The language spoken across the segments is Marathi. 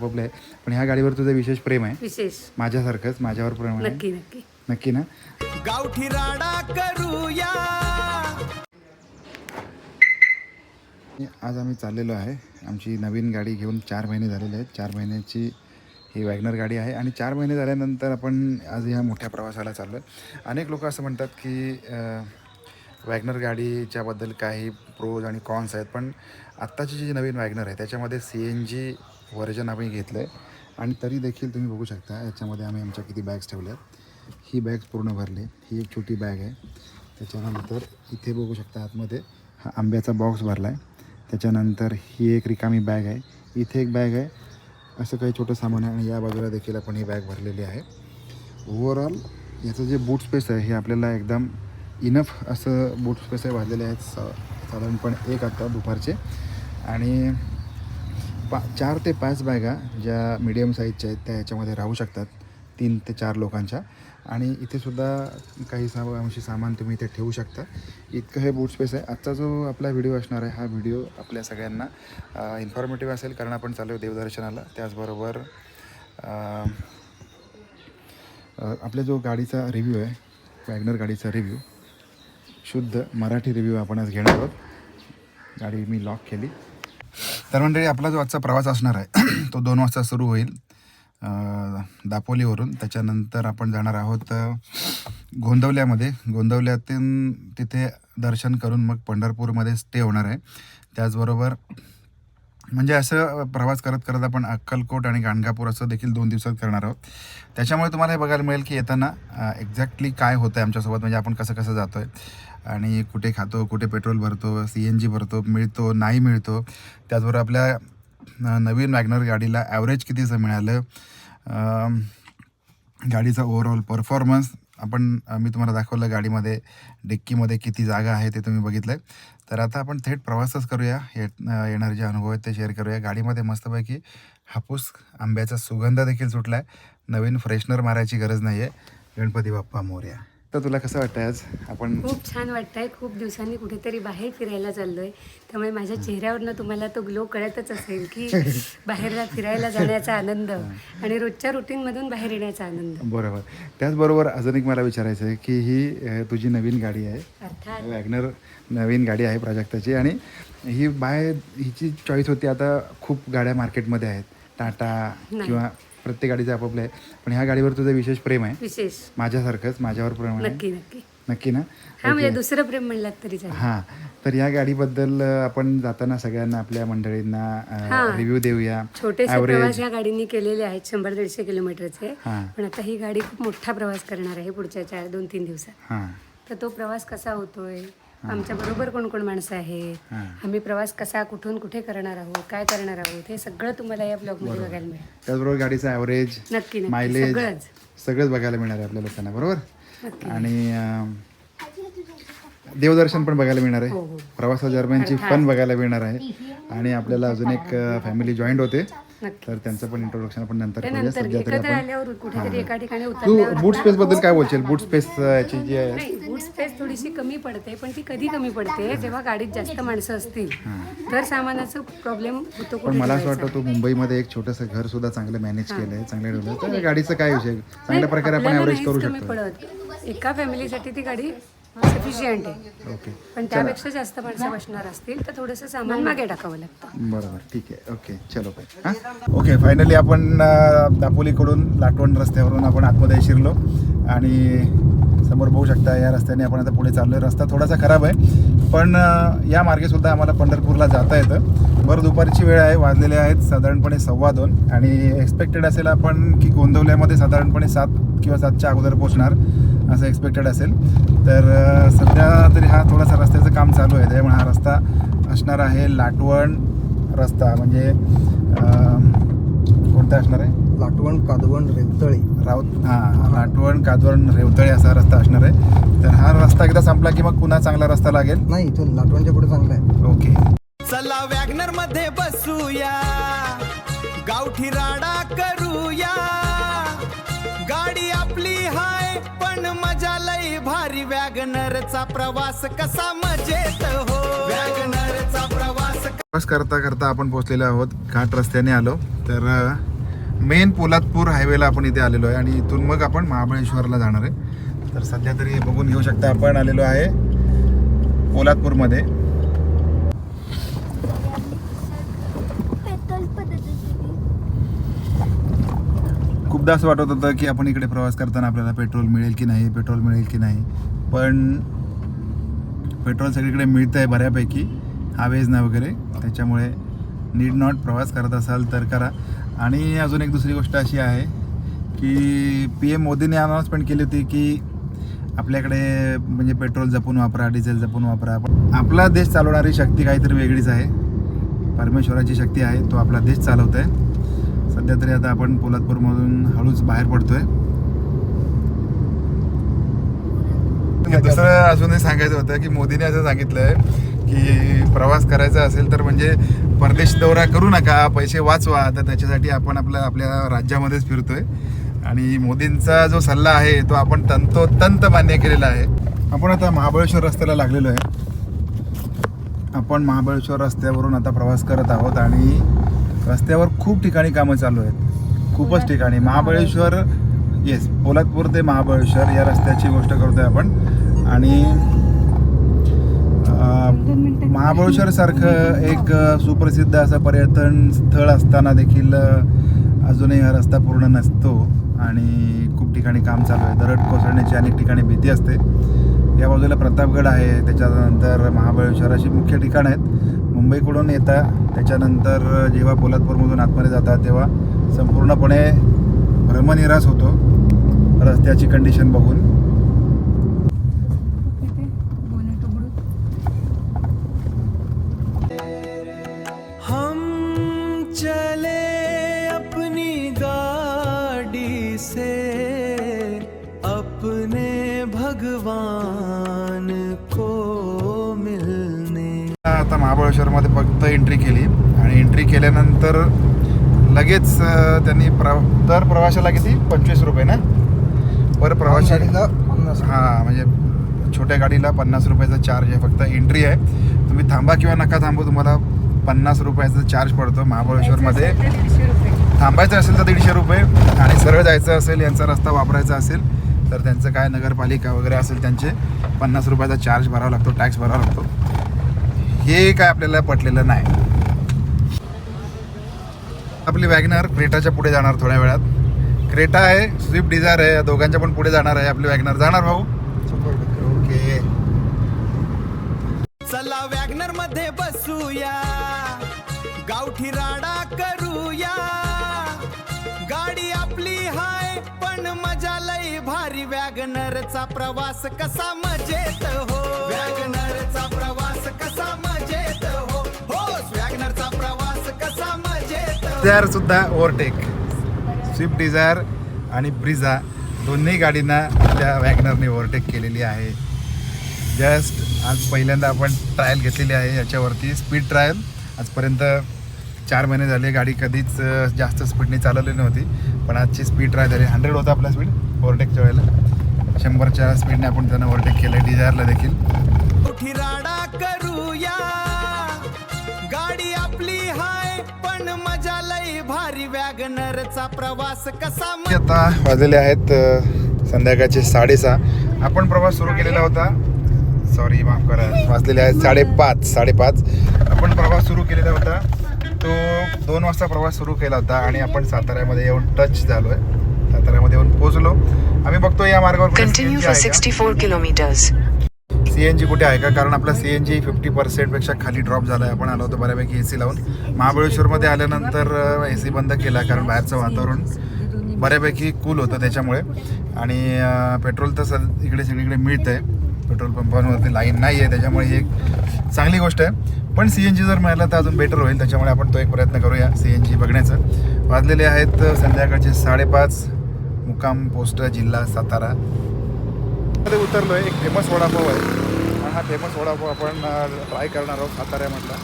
आहे. पण ह्या गाडीवर तुझं विशेष प्रेम आहे. विशेष माझ्यासारखंच माझ्यावर प्रेम आहे. नक्की नक्की नक्की ना. गावठी राडा करूया. आज आम्ही चाललेलो आहे. आमची नवीन गाडी घेऊन 4 महिने झालेले आहेत. 4 महिन्याची ही वॅगनर गाडी आहे आणि 4 महिने झाल्यानंतर आपण आज ह्या मोठ्या प्रवासाला चाललो आहे. अनेक लोक असं म्हणतात की वॅगनर गाडीच्याबद्दल काही प्रोज आणि कॉन्स आहेत, पण आत्ताची जी नवीन वॅगनर आहे त्याच्यामध्ये CNG व्हर्जन आम्ही घेतलं आहे आणि तरी देखील तुम्ही बघू शकता याच्यामध्ये आम्ही आमच्या किती बॅग्स ठेवल्या आहेत. ही बॅग्स पूर्ण भरली. ही एक छोटी बॅग आहे. त्याच्यानंतर इथे बघू शकता आतमध्ये हा आंब्याचा बॉक्स भरला आहे. त्याच्यानंतर ही एक रिकामी बॅग आहे. इथे एक बॅग आहे. असं काही छोटं सामान आहे आणि या बाजूला देखील आपण ही बॅग भरलेली आहे. ओव्हरऑल याचं जे बूट स्पेस आहे हे आपल्याला एकदम इनफ असं बूट स्पेस आहे. वाजलेले आहेत साधारणपणे 1 आता दुपारचे आणि 4 ते 5 बॅगा ज्या मीडियम साईजच्या आहेत त्या ह्याच्यामध्ये राहू शकतात 3 ते 4 लोकांच्या. आणि इथेसुद्धा काही सामान तुम्ही इथे ठेवू शकता. इतकं हे बूट स्पेस आहे. आजचा जो आपला व्हिडिओ असणार आहे हा व्हिडिओ आपल्या सगळ्यांना इन्फॉर्मेटिव्ह असेल, कारण आपण चालू आहे देवदर्शनाला. त्याचबरोबर आपल्या जो गाडीचा रिव्ह्यू आहे, वॅगनर गाडीचा रिव्ह्यू, शुद्ध मराठी रिव्ह्यू आपण आज घेणार आहोत. गाडी मी लॉक केली. तर मंडळी, आपला जो आजचा प्रवास असणार आहे तो 2 वाजता सुरू होईल दापोलीवरून. त्याच्यानंतर आपण जाणार आहोत गोंदवल्यामध्ये. गोंदवल्यातून तिथे दर्शन करून मग पंढरपूरमध्ये स्टे होणार आहे. त्याचबरोबर म्हणजे असं प्रवास करत करत आपण अक्कलकोट आणि गाणगापूर असं देखील 2 दिवसात करणार आहोत. त्याच्यामुळे तुम्हाला हे बघायला मिळेल की येताना एक्झॅक्टली काय होतं आहे आमच्यासोबत, म्हणजे आपण कसं कसं जातो आहे आणि कुठे खातो, कुठे पेट्रोल भरतो, CNG भरतो, मिळतो नाही मिळतो. त्याचबरोबर आपल्या नवीन वॅगनर गाडीला ॲव्हरेज कितीचं मिळालं, गाडीचा ओव्हरऑल परफॉर्मन्स मी तुम्हाला दाखवलं. गाडीमध्ये डिक्कीमध्ये किती जागा आहे ते तुम्ही बघितलं आहे. तर आता आपण थेट प्रवासच करूया. येणारे जे अनुभव आहेत ते शेअर करूया. गाडीमध्ये मस्तपैकी हापूस आंब्याचा सुगंध देखील सुटला आहे. नवीन फ्रेशनर मारायची गरज नाही आहे. गणपती बाप्पा मोरया. तर तुला कसं वाटतं आज आपण? खूप छान वाटतंय. खूप दिवसांनी कुठेतरी बाहेर फिरायला चाललोय, त्यामुळे माझ्या चेहऱ्यावरनं तुम्हाला तो ग्लो कळतच असेल की बाहेरला फिरायला जाण्याचा आनंद आणि रोजच्या रुटीनमधून बाहेर येण्याचा आनंद. बरोबर. त्याचबरोबर अजून एक मला विचारायचं आहे की ही तुझी नवीन गाडी आहे, अर्थात वॅगनर नवीन गाडी आहे प्राजक्ताची, आणि ही हिची चॉईस होती. आता खूप गाड्या मार्केटमध्ये आहेत, टाटा किंवा प्रत्येक गाडीचं आपापलं आहे, पण ह्या गाडीवर तुझं विशेष प्रेम आहे. विशेष माझ्यासारखंच माझ्यावर प्रेम आहे. नक्की नक्की नक्की ना. हा, म्हणजे दुसरं प्रेम म्हणलात तरी चालेल. हां, तर या गाडीबद्दल आपण जाताना सगळ्यांना आपल्या मंडळींना रिव्ह्यू देऊया. छोटेसे प्रवास या गाडीने केलेले आहेत 100-150 किलोमीटरचे. हां पण आता ही गाडी खूप मोठा प्रवास करणार आहे पुढच्या 2-3 दिवसात. हां तर तो प्रवास कसा होतोय, आमच्या बरोबर कोण कोण माणसं आहेत, आम्ही प्रवास कसा कुठून कुठे करणार आहोत, काय करणार आहोत, हे सगळं तुम्हाला या ब्लॉगमध्ये बघायला मिळेल. त्याचबरोबर गाडीचा ॲव्हरेज, नक्की मायलेज सगळंच सगळंच बघायला मिळणार आहे आपल्या लोकांना. बरोबर. आणि देवदर्शन पण बघायला मिळणार आहे. प्रवासादरम्यानची फन बघायला मिळणार आहे. आणि आपल्याला अजून एक फॅमिली जॉईंट होते, तर त्यांचं पण इंट्रोडक्शन आपण नंतर करूया. सध्या तरी आपण कुठेतरी एका ठिकाणी तू बूट स्पेस बद्दल काय बोलशील? बूट स्पेस याची जी आहे, बूट स्पेस थोडीशी कमी पडते, पण ती कधी कमी पडते जेव्हा गाडीत जास्त माणसं असतील तर सामानाचा प्रॉब्लेम होतो. पण मला असं वाटतं तू मुंबईमध्ये एक छोटंसं घर सुद्धा चांगलं मॅनेज केलंय, चांगलं ठेवलं, तर गाडीचा काय विषय, चांगल्या प्रकारे आपण ॲव्हरेज करू कमी शकतो. पडत. एका फॅमिलीसाठी ती गाडी सफिशियंट आहे. ओके, पण त्यापेक्षा जास्त माणसं बसणार असतील तर थोडंसं सामान मागे टाकावं लागतं. बरोबर, ठीक आहे. ओके, चलो बाय. हां, ओके. फायनली आपण दापोलीकडून लाटवण रस्त्यावरून आपण आतमध्ये शिरलो आणि समोर बघू शकता या रस्त्याने आपण आता पुढे चाललो आहे. रस्ता थोडासा खराब आहे, पण या मार्गेसुद्धा आम्हाला पंढरपूरला जाता येतं. बरं दुपारची वेळ आहे, वाजलेले आहेत साधारणपणे 2:15 आणि एक्सपेक्टेड असेल आपण की गोंदवल्यामध्ये साधारणपणे 7 किंवा 7च्या अगोदर पोहोचणार असं एक्सपेक्टेड असेल. तर सध्या तरी हा थोडासा रस्त्याचं काम चालू आहे, त्यामुळे हा रस्ता असणार आहे लाटवण रस्ता. म्हणजे कोणता असणार आहे? लाटवण, कादवण, रेवतळी, लाटवण, कादवण, रेवतळी असा रस्ता असणार आहे. तर हा रस्ता एकदा संपला की मग पुन्हा चांगला रस्ता लागेल. नाही, इथून लाटवणच्या पुढे चांगला आहे. ओके, चला वॅगनर मध्ये बसूया, गावठी राडा करूया. गाडी आपली हाय पण मजा लई भारी. वॅगनरचा प्रवास कसा मजेत हो, वॅगनरचा प्रवास प्रवास करता करता आपण पोहोचलेलो आहोत. घाट रस्त्याने आलो तर मेन पोलादपूर हायवेला आपण इथे आलेलो आहे आणि इथून मग आपण महाबळेश्वरला जाणार आहे. तर सध्या तरी बघून घेऊ शकता आपण आलेलो आहे पोलादपूरमध्ये. खूपदा असं वाटत होतं की आपण इकडे प्रवास करताना आपल्याला पेट्रोल मिळेल की नाही, पेट्रोल मिळेल की नाही, पण पेट्रोल सगळीकडे मिळतं आहे बऱ्यापैकी, हायवेजना वगैरे. त्याच्यामुळे नीड नॉट प्रवास करत असाल तर करा. आणि अजून एक दुसरी गोष्ट अशी आहे की PM मोदीने अनाऊन्समेंट केली होती की आपल्याकडे म्हणजे पेट्रोल जपून वापरा, डिझेल जपून वापरा. आपला देश चालवणारी शक्ती काहीतरी वेगळीच आहे, परमेश्वराची शक्ती आहे, तो आपला देश चालवत आहे. सध्या तरी आता आपण पोलादपूरमधून हळूच बाहेर पडतोय. दुसरं अजून हे सांगायचं होतं की मोदीने असं सांगितलंय की प्रवास करायचा असेल तर म्हणजे परदेश दौरा करू नका, पैसे वाचवा. तर त्याच्यासाठी आपण आपल्या राज्यामध्येच फिरतोय आणि मोदींचा जो सल्ला आहे तो आपण तंतोतंत मान्य केलेला आहे. आपण आता महाबळेश्वर रस्त्याला लागलेलो आहे. आपण महाबळेश्वर रस्त्यावरून आता प्रवास करत आहोत आणि रस्त्यावर खूप ठिकाणी कामं चालू आहेत, खूपच ठिकाणी. महाबळेश्वर पोलादपूर ते महाबळेश्वर या रस्त्याची गोष्ट करतोय आपण. आणि महाबळेश्वर सारखं एक सुप्रसिद्ध असं पर्यटन स्थळ असताना देखील अजूनही हा रस्ता पूर्ण नसतो आणि खूप ठिकाणी काम चालू आहे. दरड कोसळण्याची अनेक ठिकाणी भीती असते. या बाजूला प्रतापगड आहे, त्याच्यानंतर महाबळेश्वर अशी मुख्य ठिकाणं आहेत. मुंबईकडून येता त्याच्यानंतर जेव्हा पोलादपूरमधून आतमध्ये जातात तेव्हा संपूर्णपणे भ्रमनिरास होतो रस्त्याची कंडिशन बघून. हम चले अपनी गाड़ी से अपने भगवान को मिलने. आता महाबळेश्वरमध्ये फक्त एंट्री केली आणि एंट्री केल्यानंतर लगेच त्यांनी दर प्रवाशाला किती 25 रुपये ना पर प्रवासी. हां, म्हणजे छोट्या गाडीला 50 रुपयाचा चार्ज आहे, फक्त एंट्री आहे. तुम्ही थांबा किंवा नका थांबू, तुम्हाला 50 रुपयाचा चार्ज पडतो महाबळेश्वरमध्ये. थांबायचं असेल तर 150 रुपये आणि सरळ जायचं असेल, यांचा रस्ता वापरायचा असेल तर त्यांचं काय नगरपालिका वगैरे असेल त्यांचे 50 रुपयाचा चार्ज भरावा लागतो, टॅक्स भरावा लागतो. हे काय आपल्याला पटलेलं नाही. आपली वॅगनर क्रेटाच्या पुढे जाणार थोड्या वेळात. क्रेटा आहे, स्विफ्ट डिझायर आहे, या दोघांच्या पण पुढे जाणार आहे आपली वॅगनर. जाणार भाऊ? ओके, चला वॅगनर मध्ये बसूया, गावठी राडा करूया. गाडी आपली हाय पण मजा लई भारी. वॅगनरचा प्रवास कसा मजेत हो, वॅगनरचा प्रवास कसा मजेत हो, हो वॅगनरचा प्रवास कसा मजेत. डिझायर सुद्धा ओव्हरटेक. स्विफ्ट डिझायर आणि ब्रिझा दोन्ही गाडींना आपल्या वॅगनरने ओव्हरटेक केलेली आहे. जस्ट आज पहिल्यांदा आपण ट्रायल घेतलेली आहे याच्यावरती, स्पीड ट्रायल. आजपर्यंत 4 महिने झाले गाडी कधीच जास्त स्पीडने चालवली नव्हती, पण आजची स्पीड ट्रायल झाली. 100 होता आपला स्पीड ओव्हरटेकच्या वेळेला. 100च्या स्पीडने आपण त्यांना ओव्हरटेक केलं डिझायरला देखील. गावठी राडा करूया, गाडी आपली हाय पण मजा लई भारी. वॅगनरचा प्रवास कसा आता वाजलेले आहेत संध्याकाळचे 6:30. आपण प्रवास सुरू केलेला होता, सॉरी माफ करा, वाजलेले आहेत 5:30. आपण प्रवास सुरू केलेला होता तो 2 वाजता प्रवास सुरू केला होता आणि आपण साताऱ्यामध्ये येऊन टच झालो आहे. साताऱ्यामध्ये येऊन पोहोचलो. आम्ही बघतो या मार्गावर Continue for 64 kilometers. CNG कुठे आहे का, कारण आपला CNG 50% पेक्षा खाली ड्रॉप झाला आहे. आपण आलो होतो बऱ्यापैकी AC लावून. महाबळेश्वरमध्ये आल्यानंतर AC बंद केला कारण बाहेरचं वातावरण बऱ्यापैकी कूल होतं त्याच्यामुळे. आणि पेट्रोल तर इकडे सगळीकडे मिळतं आहे, पेट्रोल पंपांवरती लाईन नाही आहे, त्याच्यामुळे ही एक चांगली गोष्ट आहे. पण CNG जर मिळालं तर अजून बेटर होईल, त्याच्यामुळे आपण तो एक प्रयत्न करूया CNG बघण्याचं. वाजलेले आहेत संध्याकाळचे 5:30. मुक्काम पोस्ट जिल्हा सातारा मध्ये उतरलो आहे. एक फेमस वडापाव आहे आणि हा फेमस वडापाव आपण ट्राय करणार आहोत साताऱ्यामधला.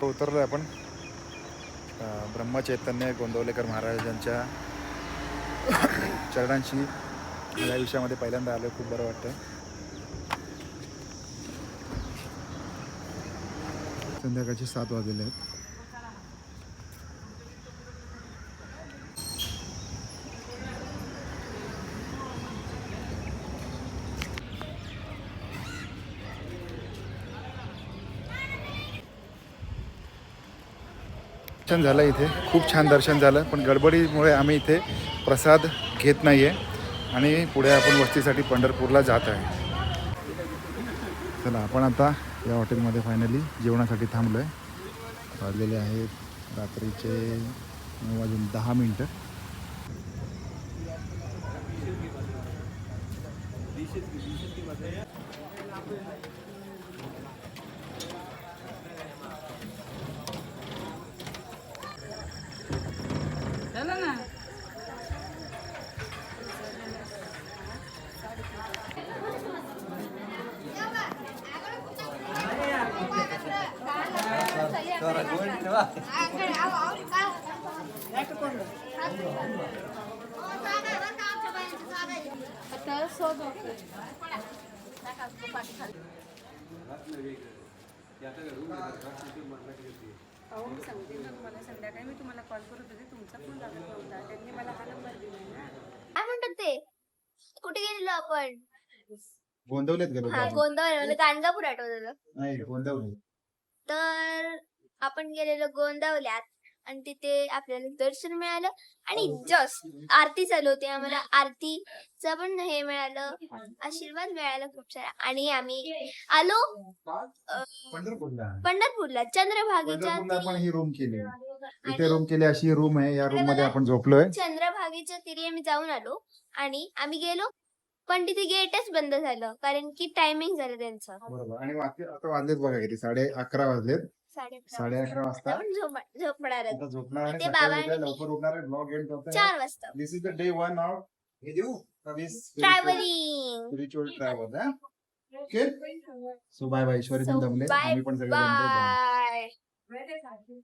उतरलो आपण ब्रह्मचैतन्य गोंदवलेकर महाराजांच्या चरणांशी या विषयामध्ये पहिल्यांदा आलो. खूप बरं वाटतं. संध्याकाळचे 7 वाजलेले आहेत. दर्शन झालं इथे, खूप छान दर्शन झालं. पण गडबडीमुळे आम्ही इथे प्रसाद घेत नाही आहे आणि पुढे आपण वस्तीसाठी पंढरपूरला जात आहे. चला आपण आता या हॉटेलमध्ये फायनली जेवणासाठी थांबलो आहे. वाजलेले आहेत रात्रीचे 9:10. अहो मी सांगते ना तुम्हाला, संध्याकाळी मी तुम्हाला कॉल करत होते, तुमचा फोन लागत नव्हता. त्यांनी मला हा नंबर दिला ना. काय म्हणतात ते, कुठे गेलेलो आपण? गोंदवलेत गेलो हा, गोंदावले, मला गाणगापूर आठवलेलं. नाही गोंदवले. तर आपण गेलेलो गोंदावल्यात आणि तिथे आपल्याला दर्शन मिळालं आणि जस्ट आरती चालू होती. आम्हाला आरतीचं पण हे मिळालं, आशीर्वाद मिळाला खूप सारा. आणि आम्ही आलो पंढरपूरला चंद्रभागेच्या आपण ही रूम केली. इथे रूम केली, अशी रूम आहे. या रूम मध्ये आपण झोपलोय. चंद्रभागेच्या तिरी आम्ही जाऊन आलो आणि आम्ही गेलो पण तिथे गेटच बंद झालं कारण की टायमिंग झालं त्यांचं. बरोबर. आणि आता वाजलेत बघा किती, 11:30 वाजलेत. 11:30 वाजता आपण झोपणार आता झोपणार आणि ते सकाळी बाबांनी- उठल्या लवकर उठणार आहे. ब्लॉग एंड करतोय. 4 वाजता this is the day 1 of travelling. Spiritual travel. Okay, so bye bye. Ishwari पण दमले, बाय आम्ही पण सगळे दमले. Bye. बाय.